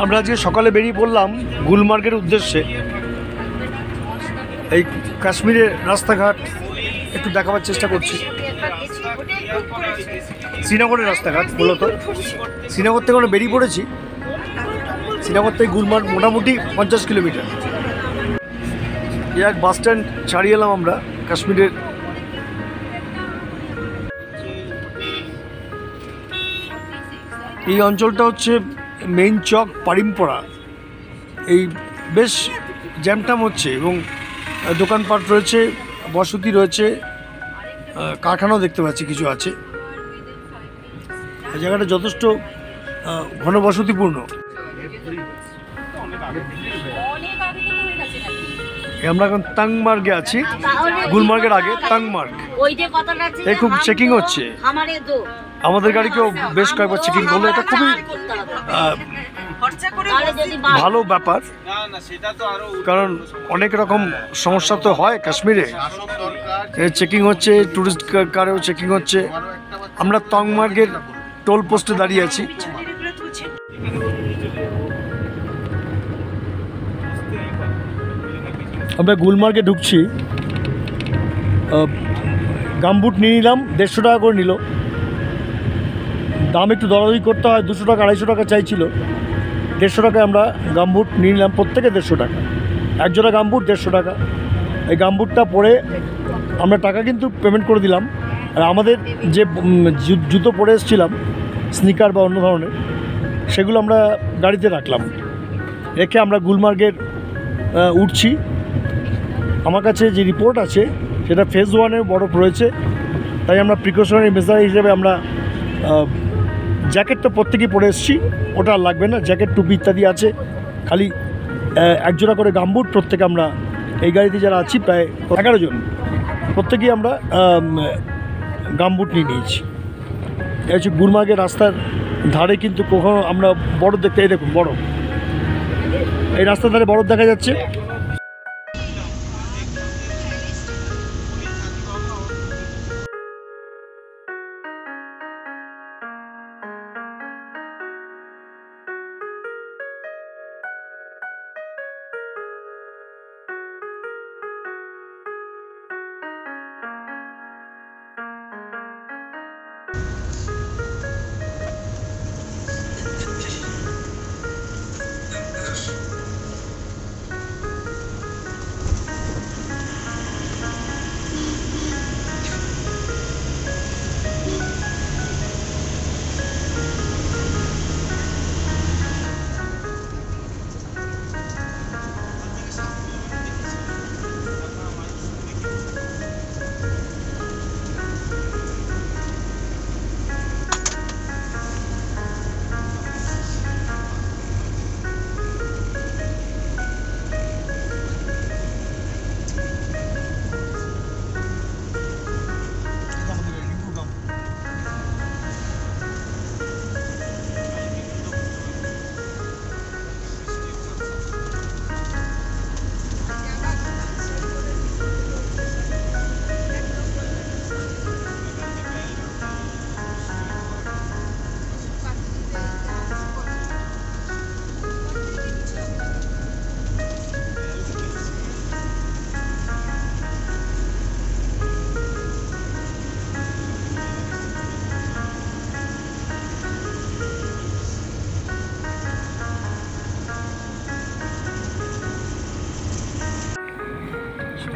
আমরা আজকে সকালে বেরিয়ে পড়লাম গুলমার্গের উদ্দেশ্যে। এই কাশ্মীরের রাস্তাঘাট একটু দেখাবার চেষ্টা করছি। শ্রীনগরের রাস্তাঘাট মূলত শ্রীনগর থেকে আমরা বেরিয়ে পড়েছি। শ্রীনগর থেকে গুলমার্গ মোটামুটি 50 কিলোমিটার। এক বাস স্ট্যান্ড ছাড়িয়ে এলাম আমরা কাশ্মীরের। এই অঞ্চলটা হচ্ছে মেইন চক পারিমপড়া। এই বেশ জ্যামটাম হচ্ছে এবং দোকানপাট রয়েছে, বসতি রয়েছে, কারখানাও দেখতে পাচ্ছি কিছু আছে। এই জায়গাটা যথেষ্ট ঘনবসতিপূর্ণ। আমরা এখন তাংমার্গে আছি, গুলমার্গের আগে তাংমার্গ। এই খুব চেকিং হচ্ছে, আমাদের গাড়িকেও বেশ কয়েকবার চেকিং করলো। এটা খুবই ভালো ব্যাপার, কারণ অনেক রকম সমস্যা তো হয় কাশ্মীরে। চেকিং হচ্ছে, টুরিস্ট কারেও চেকিং হচ্ছে। আমরা তাংমার্গের টোল পোস্টে দাঁড়িয়ে আছি। আমরা গুলমার্গে ঢুকছি। গামবুট নিয়ে নিলাম, 150 টাকা করে নিল। দাম একটু দরাদরি করতে হয়, 200 টাকা 250 টাকা চাইছিল। 150 টাকায় আমরা গামবুট নিয়ে নিলাম, প্রত্যেকে 150 টাকা। একজোড়া গামবুট 150 টাকা। এই গামবুটটা পরে আমরা টাকা কিন্তু পেমেন্ট করে দিলাম। আর আমাদের যে জুতো পরে এসেছিলাম, স্নিকার বা অন্য ধরনের, সেগুলো আমরা গাড়িতে রাখলাম। রেখে আমরা গুলমার্গের উঠছি। আমার কাছে যে রিপোর্ট আছে সেটা ফেজ 1-এ বরফ রয়েছে, তাই আমরা প্রিকশনারি মেজার হিসেবে আমরা জ্যাকেট তো প্রত্যেকেই পরে এসেছি, ওটা আর লাগবে না। জ্যাকেট, টুপি ইত্যাদি আছে, খালি একজোড়া করে গামবুট প্রত্যেকে। আমরা এই গাড়িতে যারা আছি প্রায় 11 জন, প্রত্যেকেই আমরা গামবুট নিয়ে নিয়েছি। এই হচ্ছে গুলমার্গের রাস্তার ধারে, কিন্তু কখনো আমরা বরফ দেখতে, এই দেখুন বরফ, এই রাস্তার ধারে বরফ দেখা যাচ্ছে।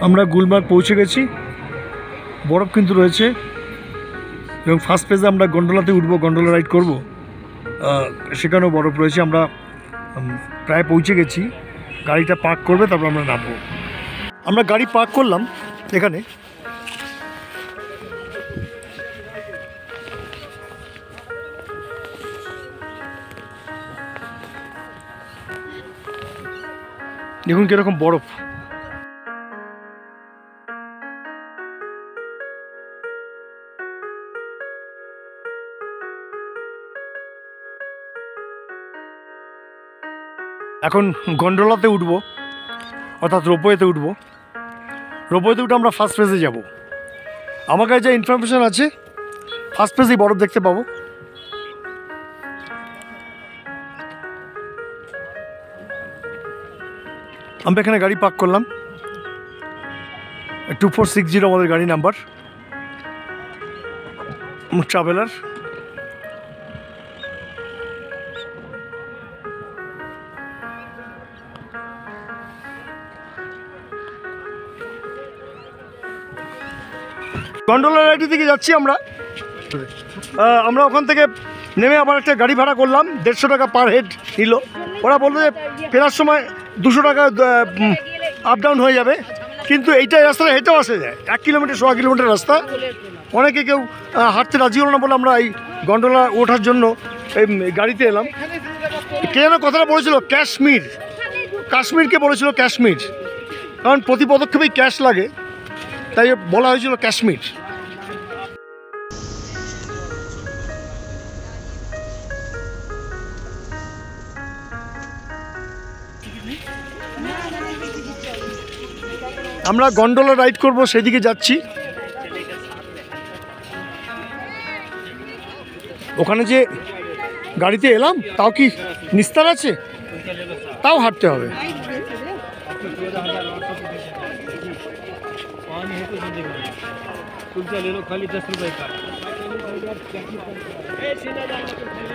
আমরা গুলমার্গ পৌঁছে গেছি। বরফ কিন্তু রয়েছে এবং ফার্স্ট পেজে আমরা গন্ডোলাতে উঠবো, গন্ডোলা রাইড করব, সেখানেও বরফ রয়েছে। আমরা প্রায় পৌঁছে গেছি। গাড়িটা পার্ক করবে, তারপর আমরা নামবো। আমরা গাড়ি পার্ক করলাম এখানে। দেখুন কীরকম বরফ। এখন গন্ডোলাতে উঠবো, অর্থাৎ রোপওয়েতে উঠবো। রোপওয়েতে উঠে আমরা ফার্স্ট ফেজে যাব। আমার কাছে যা ইনফরমেশান আছে, ফার্স্ট ফেজেই বরফ দেখতে পাবো। আমরা এখানে গাড়ি পার্ক করলাম, 2460 আমাদের গাড়ি নাম্বার, ট্রাভেলার। গন্ডোলা রাইডের দিকে যাচ্ছি আমরা। আমরা ওখান থেকে নেমে আবার একটা গাড়ি ভাড়া করলাম, 150 টাকা পার হেড নিল। ওরা বললো যে ফেরার সময় 200 টাকা আপ ডাউন হয়ে যাবে, কিন্তু এইটাই রাস্তাটা হেঁটেও আসা যায়, 1 কিলোমিটার 1.5 কিলোমিটার রাস্তা। অনেকে কেউ হাঁটতে রাজি হলো না বলে আমরা এই গন্ডোলা ওঠার জন্য এই গাড়িতে এলাম। কে যেন কথাটা বলেছিল কাশ্মীর, কাশ্মীরকে বলেছিল কাশ্মীর, কারণ প্রতি পদক্ষেপেই ক্যাশ লাগে, তাই বলা হয়েছিল কাশ্মীর। আমরা গন্ডোলা রাইড করব, সেদিকে যাচ্ছি। ওখানে যে গাড়িতে এলাম তাও কি নিস্তার আছে, তাও হাঁটতে হবে।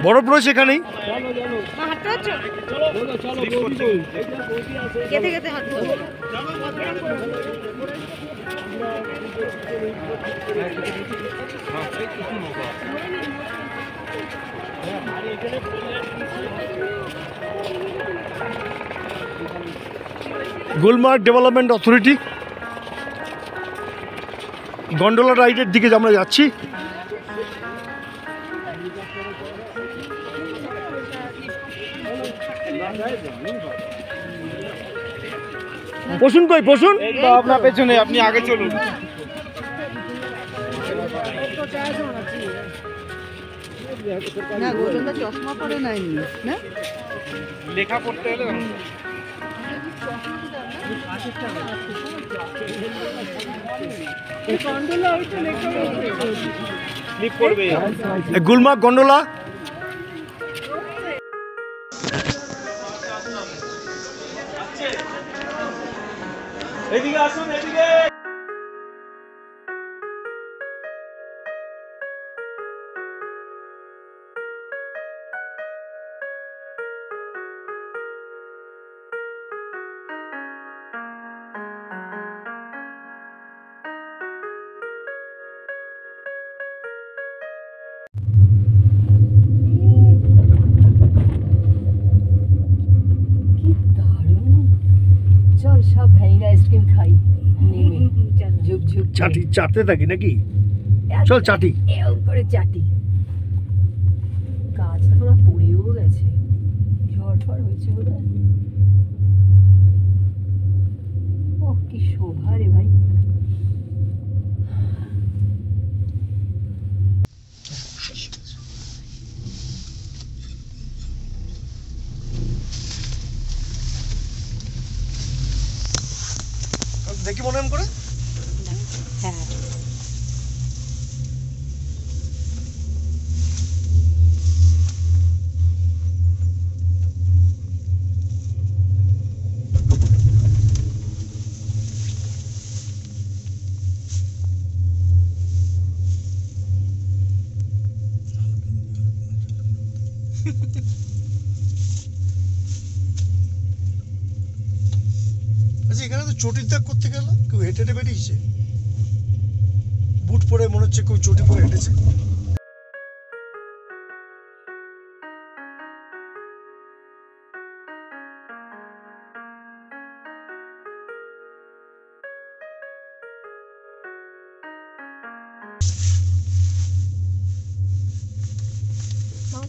বরফ রয়েছে এখানেই। গুলমার্গ ডেভেলপমেন্ট অথরিটি, গন্ডোলা রাইডের দিকে আমরা যাচ্ছি। বসুন, কই বসুন, আপনার পেছনে, আপনি আগে চলুন। না গোলন্দা চশমা পরে নাই না, লেখা পড়তে হলে স্লিপ করবে। গুলমার্গ গন্ডোলা। এদিকে আসুন, এদিকে। চল সব ভ্যানিলা আইসক্রিম খাই, নেমে ঝুপ ঝুপ চাটি চাটতে থাকি নাকি, চল চাটি। এও করে চাটি। গাছটা পুরো পড়েও গেছে, ঝড় ঝড় হয়েছে বোধহয়। ওহ কি শোভা রে ভাই। দেখি মনে করে। হ্যাঁ আচ্ছা, এখানে তো চটির ত্যাগ করতে গেল, কেউ হেঁটে হেঁটে বেরিয়েছে, বুট পরে মনে হচ্ছে কেউ চটি পরে হেঁটেছে।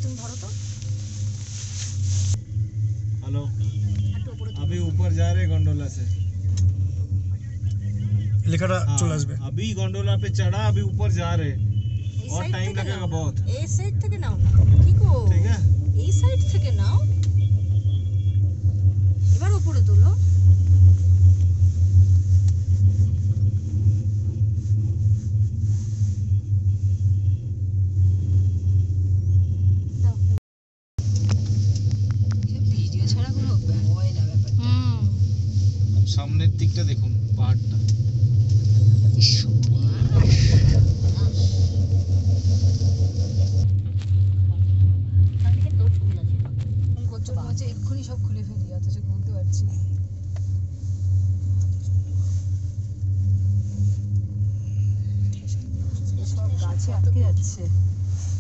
তুমি ধরো তো। हेलो, अभी ऊपर जा रहे गोंडोला से। লেখাটা চলে আসবে। अभी गोंडोला पे चढ़ा, अभी ऊपर जा रहे, और टाइम लगेगा बहुत। এই সাইড থেকে নাও না, ঠিক ও ठीक है, এই সাইড থেকে নাও, এবার উপরে তোলো। ভিডিও ছাড়া কোনো হয় না ব্যাপার। সামনের দিকটা দেখুন পাহাড়টা। এক্ষুনি সব খুলে ফেলি, অথচ বলতে পারছি না। সব গাছে আটকে যাচ্ছে।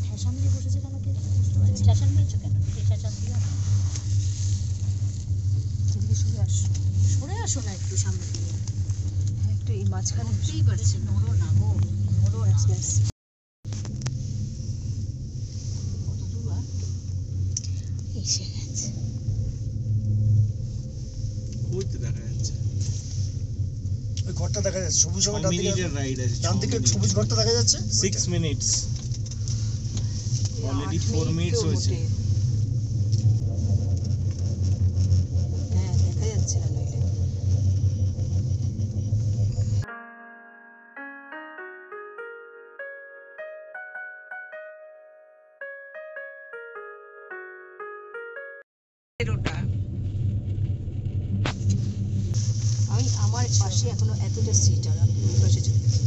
ঠেসান দিয়ে বসেছে কেন কে জানে, বুঝতে পারছি ঠেসান দিয়েছো কেন, ঠেসান দিয়ে এদিকে সরে আসো, সরে আসো না একটু সামনে দিয়ে। হ্যাঁ একটু এই মাঝখানে বুঝতেই পারছি নড়ো না গো, নড়ো না। ব্যাস। কত দূর আর? এসে গেছে। ওই তো দেখা যাচ্ছে। ওই ঘরটা দেখা যাচ্ছে সবুজ রঙের, 6 মিনিটের রাইড আছে। ডান দিকে সবুজ ঘরটা দেখা যাচ্ছে। 6 মিনিটস অলরেডি 4 মিনিটস হয়েছে। হ্যাঁ দেখা যাচ্ছে না নইলে। আমি আমার পাশে এখনো এতটা সিট, আর আপনি ওই পাশে চলে গেছেন।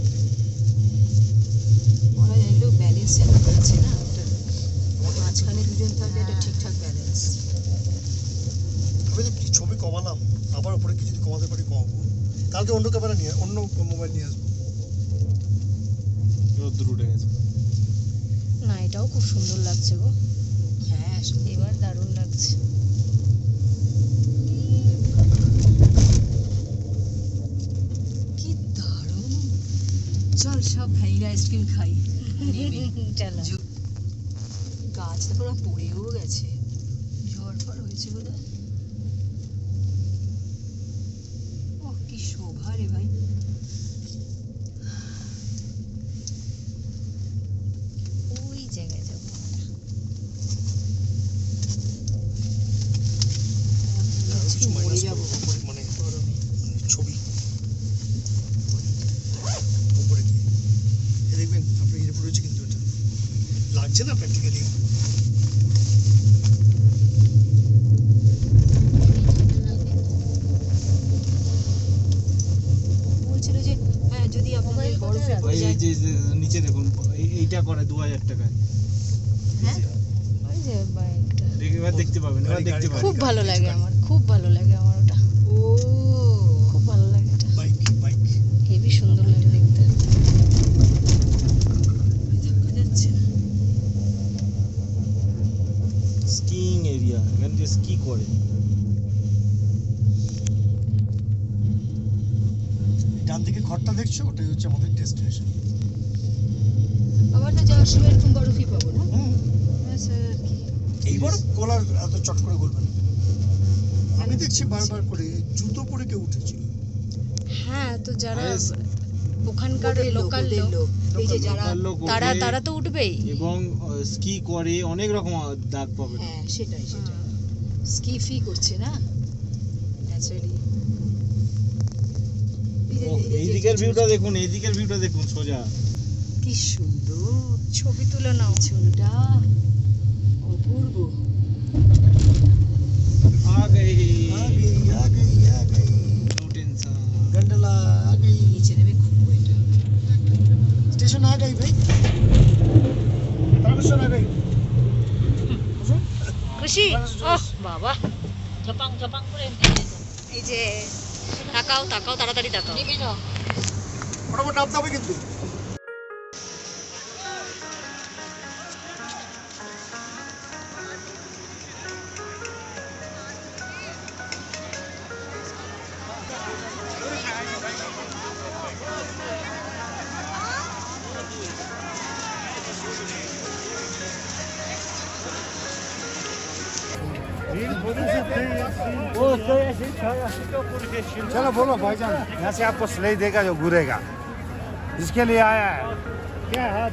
ওরা জানলেও ব্যালেন্স যেন হচ্ছে না, একটা মাঝখানে দুজন থাকলে একটা ঠিকঠাক ব্যালেন্স। আমি তো কি ছবি কমালাম, আবার উপরে কি যদি কমাতে পারি কমাবো। কালকে অন্য ক্যামেরা নিয়ে, অন্য মোবাইল নিয়ে আসবো। রোদ্দুর উঠে গেছে। না এটাও খুব সুন্দর লাগছে গো, হ্যাঁ এবার দারুণ লাগছে। কি দারুণ। চল সব ভ্যানিলা আইসক্রিম খাই। চলো। গাছ তো পুরো পড়েও গেছে, ঝড় ফড় হয়েছে বোধ হয়। ও কি শোভা রে ভাই। ওই জায়গায় যাবো কিছু মরে মাইনাস যাবো উপরে, মানে গরমে। ছবি উপরে গিয়ে এ দেখবেন আপনার এর উপরে রয়েছে, কিন্তু এটা লাগছে না প্র্যাকটিক্যালি। বলছিল যে হ্যাঁ যদি আপনাদের মোবাইল বরফে কোথায় ওই পড়ে যায়। যে নিচে দেখুন, এইটা করে 2000 টাকায়। হ্যাঁ ওই যে বাইকটা এবার দেখতে পাবেন, এবার গাড়ি, দেখতে গাড়ি, পাবেন। খুব ভালো লাগে আমার, খুব ভালো লাগে আমার ওটা, ও খুব ভালো লাগে এটা, বাইক বাইক হেভি সুন্দর লাগে দেখতে। দেখা যাচ্ছে না। স্কিইং এরিয়া, এখানে যে স্কি করে। ডান দিকে ঘরটা দেখছো, ওটাই হচ্ছে আমাদের ডেস্টিনেশন। আবার তো যাওয়ার সময় এরকম বরফই পাবো না। ব্যাস আর কি। এইবার গলার এত চট করে বলবেন। আমি দেখছি বারবার করে জুতো পরে কেউ উঠেছিল। হ্যাঁ তো যারা Yes. ওখানকার ওদের লোক, লোকাল ওদের লোক, লোক। এই যে যারা, লোকাল লোক তারা ওঠে তারা তো উঠবেই। এবং স্কি করে, অনেক রকম দাগ পাবেন। হ্যাঁ সেটাই সেটাই স্কি ফি করছে না ন্যাচারালি। এই দিকের ভিউটা দেখুন, এই দিকের ভিউটা দেখুন সোজা। কি সুন্দর ছবি তুলে নাও। পিছনটা, অপূর্ব। आ गई, आ गई आ गई आ गई नो टेंशन। गंडला आ गई, নিচে নেমে ঘুরবো এটা। स्टेशन आ गई भाई, तारकेश्वर आ गई। খুশি? ওহ বাবা, ঝপাং ঝপাং করে এই যে তাকাও তাকাও, তাড়াতাড়ি তাকাও। নেমে যাও। ফটাফট নামতে হবে কিন্তু। चलो बोलो भाईजान, यहाँ से आपको सिलाई देगा जो घूरेगा, जिसके लिए आया है। क्या हाथ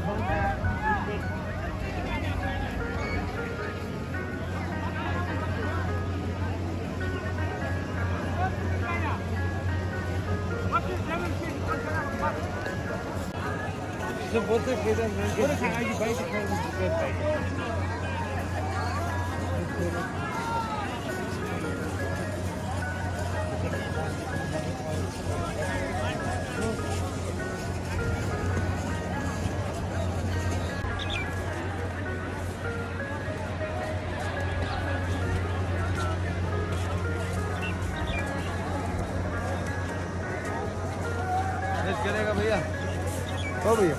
जो बोलते करेगा भैया हो भैया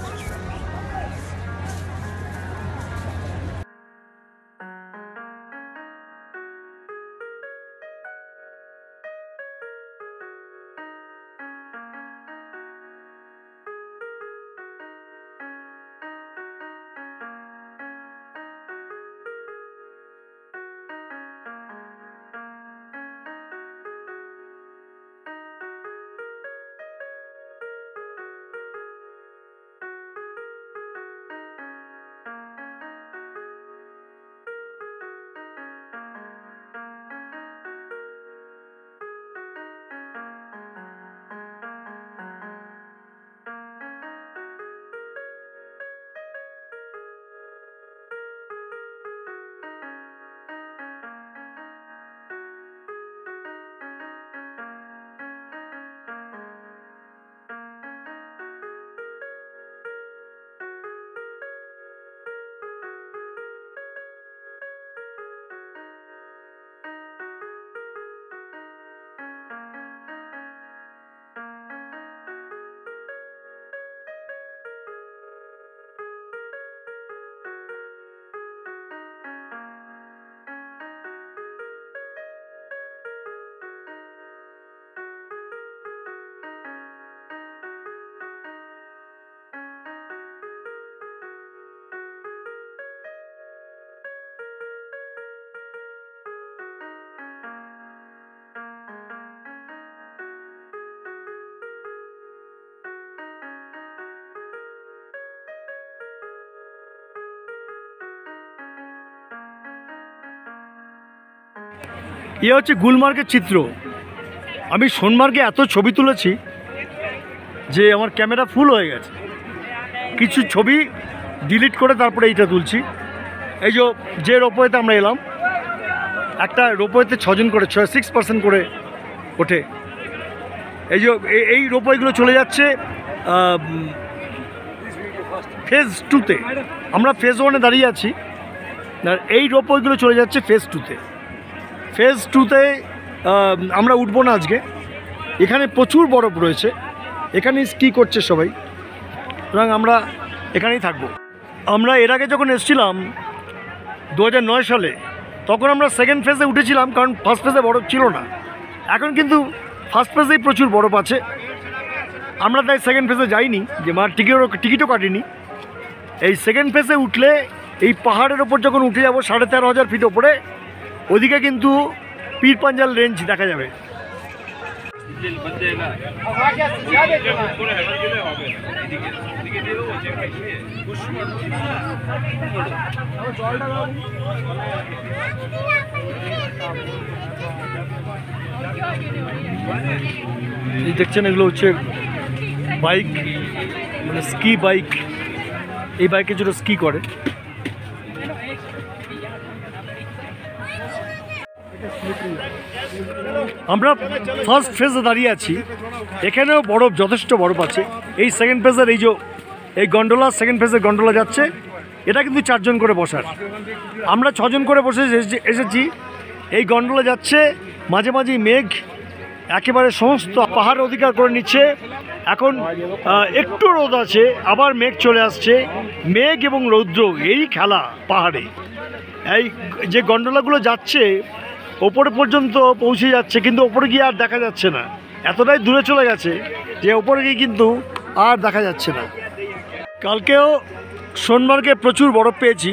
এ হচ্ছে গুলমার্গের চিত্র। আমি সোনমার্গে এত ছবি তুলেছি যে আমার ক্যামেরা ফুল হয়ে গেছে, কিছু ছবি ডিলিট করে তারপরে এইটা তুলছি। এই যে রোপওয়েতে আমরা এলাম, একটা রোপওয়েতে 6 জন করে 6% করে ওঠে। এই রোপওয়েগুলো চলে যাচ্ছে ফেজ 2-তে। আমরা ফেজ 1-এ দাঁড়িয়ে আছি, আর এই রোপওয়েগুলো চলে যাচ্ছে ফেজ 2-তে। ফেজ 2-তে আমরা উঠবো না আজকে। এখানে প্রচুর বরফ রয়েছে, এখানে স্কি করছে সবাই, সুতরাং আমরা এখানেই থাকবো। আমরা এর আগে যখন এসেছিলাম 2009 সালে, তখন আমরা সেকেন্ড ফেজে উঠেছিলাম, কারণ ফার্স্ট ফেজে বরফ ছিল না। এখন কিন্তু ফার্স্ট ফেজেই প্রচুর বরফ আছে। আমরা তাই সেকেন্ড ফেজে যাইনি, যে টিকিটও কাটিনি। এই সেকেন্ড ফেজে উঠলে এই পাহাড়ের ওপর যখন উঠে যাবো 13,500 ফিট ওপরে, ওদিকে কিন্তু পীর পাঞ্জাল রেঞ্জ দেখা যাবে। এই দেখছেন, এগুলো হচ্ছে বাইক, মানে স্কি বাইক। এই বাইকে যেটা স্কি করে। আমরা ফার্স্ট ফেজে দাঁড়িয়ে আছি, এখানেও বরফ, যথেষ্ট বরফ আছে। এই সেকেন্ড ফেজের এই গন্ডোলা, সেকেন্ড ফেজের গন্ডোলা যাচ্ছে। এটা কিন্তু 4 জন করে বসার, আমরা 6 জন করে বসে এসেছি। এই গন্ডোলা যাচ্ছে, মাঝে মাঝে মেঘ একেবারে সমস্ত পাহাড় অধিকার করে নিচ্ছে। এখন একটু রোদ আছে, আবার মেঘ চলে আসছে। মেঘ এবং রৌদ্র, এই খেলা পাহাড়ে। এই যে গন্ডোলাগুলো যাচ্ছে ওপরে পর্যন্ত পৌঁছে যাচ্ছে, কিন্তু ওপরে গিয়ে আর দেখা যাচ্ছে না, এতটাই দূরে চলে গেছে যে ওপরে গিয়ে কিন্তু আর দেখা যাচ্ছে না। কালকেও সোনমার্গে প্রচুর বরফ পেয়েছি,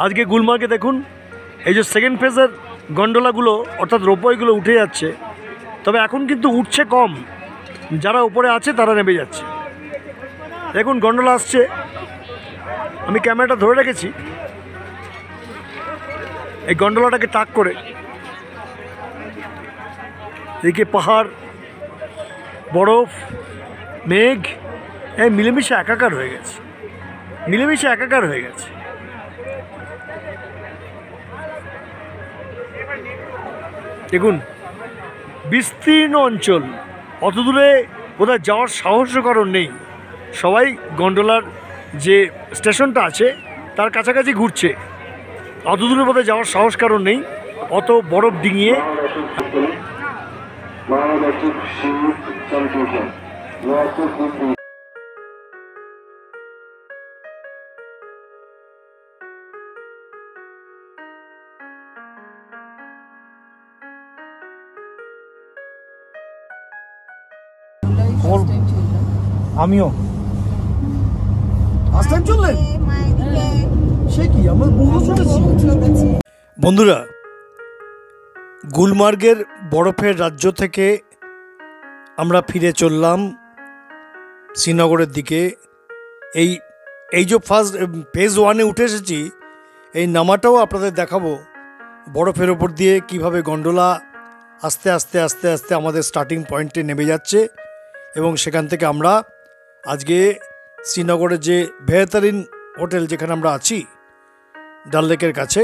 আজকে গুলমার্গে দেখুন এই যে সেকেন্ড ফেজের গন্ডোলাগুলো অর্থাৎ রোপওয়েগুলো উঠে যাচ্ছে। তবে এখন কিন্তু উঠছে কম, যারা উপরে আছে তারা নেমে যাচ্ছে। দেখুন গন্ডোলা আসছে, আমি ক্যামেরাটা ধরে রেখেছি এই গন্ডোলাটাকে টাক করে। এদিকে পাহাড়, বরফ, মেঘ, এই মিলেমিশে একাকার হয়ে গেছে, মিলেমিশে একাকার হয়ে গেছে। দেখুন বিস্তীর্ণ অঞ্চল, অত দূরে বোধহয় যাওয়ার সাহসও কারণ নেই। সবাই গন্ডোলার যে স্টেশনটা আছে তার কাছাকাছি ঘুরছে, অত দূরে বোধহয় যাওয়ার সাহস কারণ নেই, অত বরফ ডিঙিয়ে। আমিও ফার্স্ট টাইম চললেন? সে কি, আমরা বহু শুনেছি। বন্ধুরা, গুলমার্গের বরফের রাজ্য থেকে আমরা ফিরে চললাম শ্রীনগরের দিকে। এই যে ফার্স্ট ফেজ 1-এ উঠে এসেছি, এই নামাটাও আপনাদের দেখাবো। বরফের ওপর দিয়ে কিভাবে গন্ডোলা আস্তে আস্তে আস্তে আস্তে আমাদের স্টার্টিং পয়েন্টে নেমে যাচ্ছে, এবং সেখান থেকে আমরা আজকে শ্রীনগরের যে বেহতারিন হোটেল যেখানে আমরা আছি ডাল লেকের কাছে,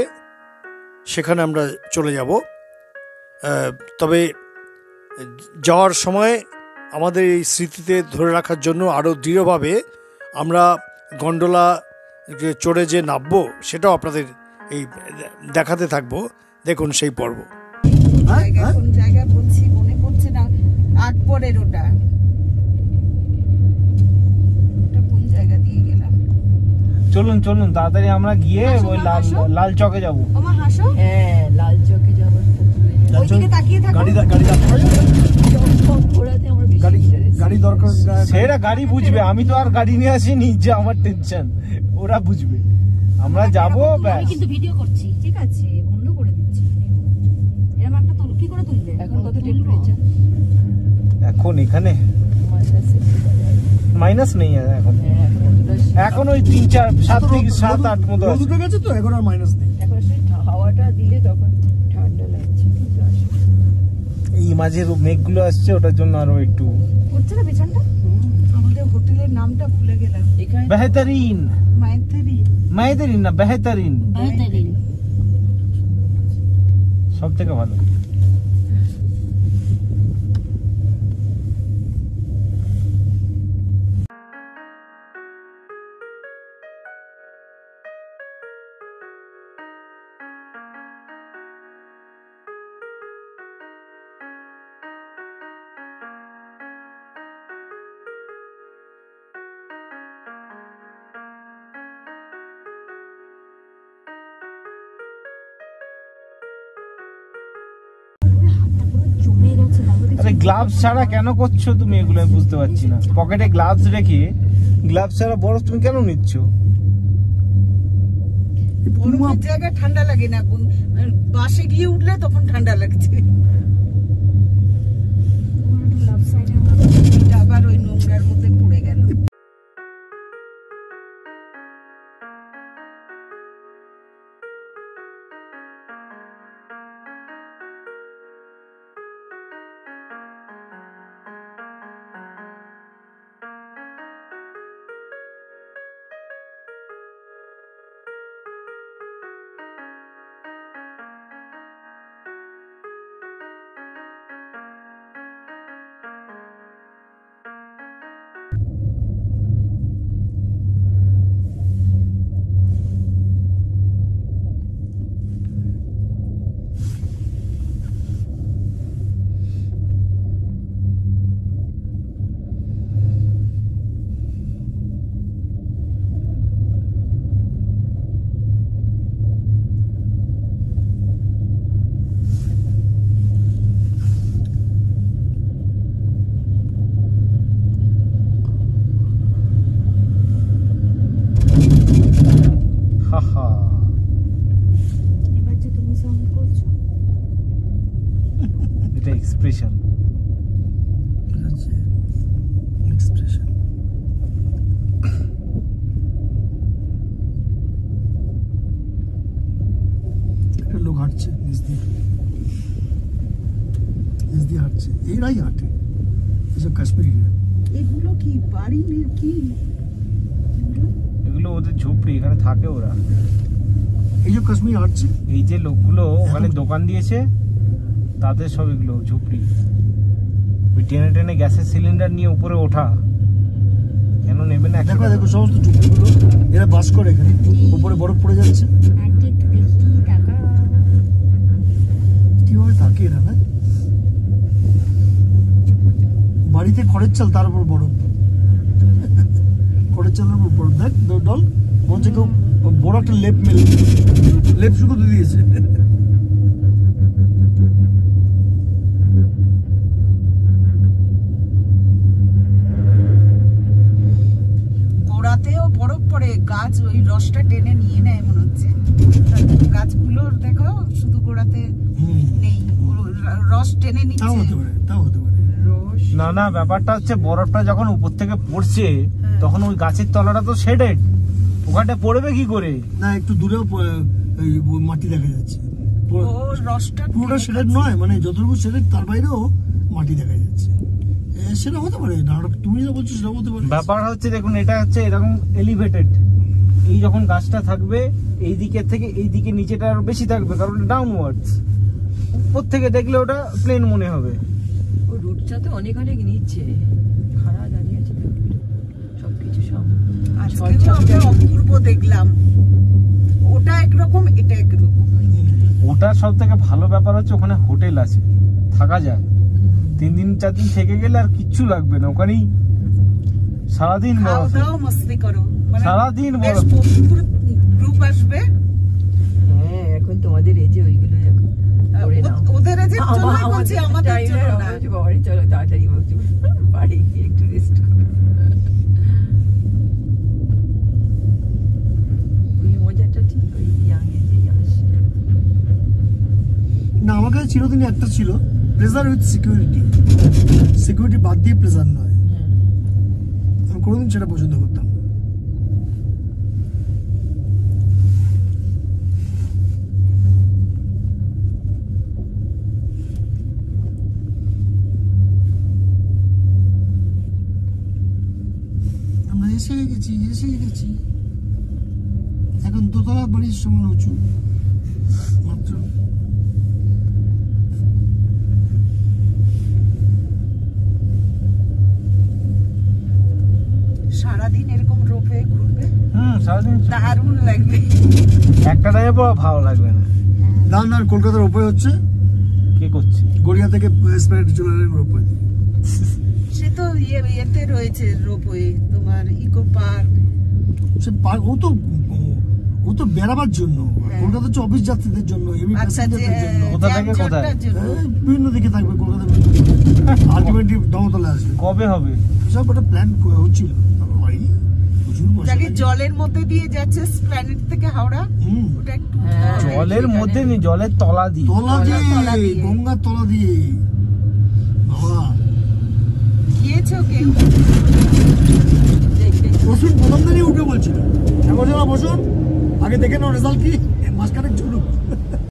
সেখানে আমরা চলে যাব। তবে যাওয়ার সময় আমাদের এই স্মৃতিতে ধরে রাখার জন্য আরও দৃঢ়ভাবে আমরা গন্ডোলা চড়ে যে নামবো সেটাও আপনাদের এই দেখাতে থাকবো। দেখুন সেই পর্ব। কোন জায়গা বলছি মনে পড়ছে না, আটপরের ওটা কোন জায়গা দিয়ে গেলাম। চলুন চলুন তাড়াতাড়ি আমরা গিয়ে ওই লাল চকে যাবো। আমার হাসো, হ্যাঁ লাল চকে যাওয়ার ওইদিকে তাকিয়ে থাকো। গাড়ি গাড়ি দরকার, সেটা গাড়ি বুঝবে, আমি তো আর গাড়ি নিয়ে আসিনি যে আমার টেনশন, ওরা বুঝবে। আমরা যাবো ব্যাস। কিন্তু ভিডিও করছি। ঠিক আছে, বন্ধ করে দিচ্ছি। এরকম একটা তুল কি করে তুলবে? এখন কত টেম্পারেচার? এখন এখানে মাইনাস নেই এখন, এখন ওই 3, 4, 7 থেকে 7, 8 মতো আছে। দুটো গেছে তো, এখন আর মাইনাস নেই। এখন হাওয়াটা দিলে তখন ঠান্ডা লাগছে, কিন্তু আসলে এই মাঝের মেঘগুলো আসছে, ওটার জন্য আরো একটু হচ্ছে না পেছনটা। আমাদের হোটেলের নামটা ভুলে গেলাম। এখানে বেহতরিন, মায়েতেরি না বেহতরিন, সব থেকে ভালো। আরে গ্লাভস ছাড়া কেন করছো তুমি এগুলো, আমি বুঝতে পারছি না। পকেটে গ্লাভস রেখে গ্লাভস ছাড়া বরফ তুমি কেন নিচ্ছ? বরফের জায়গায় ঠান্ডা লাগে না, বাসে গিয়ে উঠলে তখন ঠান্ডা লাগছে। আবার ওই নোংরার মধ্যে পড়ে গেল। এবার যে তুমি সাউন্ড করছো, এটা এক্সপ্রেশন। এক্সপ্রেশন। একটা লোক হাঁটছে নিচ দিয়ে হাঁটছে, এরাই হাঁটে, এসব কাশ্মীরিরা। এগুলো কি বাড়ি কি? এগুলো ওদের ঝুপড়ি, এখানে থাকে ওরা। এইসব কাশ্মীরি হাঁটছে। এই যে লোকগুলো ওখানে দোকান দিয়েছে, তাদের সব এগুলো ঝুপড়ি। ওই টেনে টেনে গ্যাসের সিলিন্ডার নিয়ে উপরে ওঠা, কেন নেবে না? দেখো দেখো সমস্ত ঝুপড়িগুলো, এরা বাস করে এখানে, উপরে বরফ পড়ে যাচ্ছে। কিভাবে থাকে এরা? না বাড়িতে খড়ের চাল, তার উপর বরফ। খড়ের চালের উপর বরফ, দেখ ডল মনে হচ্ছে কেউ বড় একটা লেপ মেলে, লেপ শুধু দিয়ে দিয়েছে। গোড়াতেও বরফ পড়ে, গাছ ওই রসটা টেনে নিয়ে নেয় মনে হচ্ছে। গাছগুলোর দেখো শুধু গোড়াতে নেই, রস টেনে তাও হতে নিচ্ছে। পারে, তাও হতে পারে। না না, ব্যাপারটা হচ্ছে বরফটা যখন উপর থেকে পড়ছে তখন ওই গাছের তলাটা তো শেডেড, ওখানটা পড়বে কি করে? না একটু দূরেও এই মাটি দেখা যাচ্ছে। ও রসটা পুরোটা টেনে সেরেট নয়, মানে যতটুকু সেরেট তার বাইরেও মাটি দেখা যাচ্ছে। সেটা হতে পারে, তুমি যা বলছো সেটা হতে পারে। ব্যাপার হচ্ছে দেখুন, এটা হচ্ছে এরকম এলিভেটেড, এই যখন গাছটা থাকবে এই দিকের থেকে এই দিকে নিচেটা আরো বেশি থাকবে, কারণ ডাউনওয়ার্ডস। উপর থেকে দেখলে ওটা প্লেন মনে হবে। ও রুটটা তো অনেক অনেক নিচ্ছে, খাড়া দাঁড়িয়ে আছে সবকিছু সব। আজকেও আমরা অপূর্ব দেখলাম, ওটা একরকম এটা একরকম। ওটা সব থেকে ভালো ব্যাপার হচ্ছে ওখানে হোটেল আছে, থাকা যায়। 3 দিন 4 দিন থেকে গেলে আর কিচ্ছু লাগবে না, ওখানেই সারাদিন খাওয়া বরফ। দাওয়া মস্তি করো, মানে সারাদিন বেশ বরফ। প্রচুর গ্রুপ আসবে। হ্যাঁ এখন তোমাদের এই যে ওইগুলো এখন করে নাও। ওদের যে জন্যই বলছি, আমাদের জন্য না। বাড়ি চলো তাড়াতাড়ি বলছি, বাড়ি গিয়ে একটু রেস্ট করো। ওই মজাটা ঠিক ওই ইয়াং এজেই আসে। না আমার কাছে চিরদিনই একটা ছিল, প্লেজার উইথ সিকিউরিটি। সিকিউরিটি বাদ দিয়ে প্লেজার নয়, আমি কোনোদিন সেটা পছন্দ করতাম না। আমরা এসে গেছি। এখন দোতলা বাড়ির সমান উঁচু মাত্র। সারাদিন এরকম রোপে ঘুরবে, সারাদিন দারুণ লাগবে। একটা টাইমে পর ভালো লাগবে না। না কলকাতার ওপরে হচ্ছে, কে করছে? গড়িয়া থেকে স্প্যানেট চলে এলেন ওপরে। সে তো ইয়েতে রয়েছে রোপওয়ে, তোমার ইকো পার্ক। সে ও তো বেড়াবার জন্য, কলকাতা হচ্ছে অফিস যাত্রীদের জন্য, এমনি আচ্ছা, যে প্যাসেঞ্জারদের জন্য। কোথা থেকে কোথায়? জ্যাম জটটার জন্য। বিভিন্ন দিকে থাকবে কলকাতা, আলটিমেটলি দমতলে আসবে। কবে হবে? সব একটা প্ল্যান হচ্ছিল, তারপর হয়নি। প্রচুর পয়সা যাকে লাগে। জলের মধ্যে দিয়ে যাচ্ছে প্ল্যানেট থেকে হাওড়া, হুম। ওটা একটু জলের মধ্যে নেই, জলের তলা দিয়ে। তলা তলা দিয়ে, দিয়ে। গঙ্গার তলা দিয়ে। বাবা গিয়েছো কেউ? বসুন, প্রথম দিনই উঠে বলছিল এখন যারা বসুন, আগে দেখে নাও রেজাল্ট কি, মাঝখানে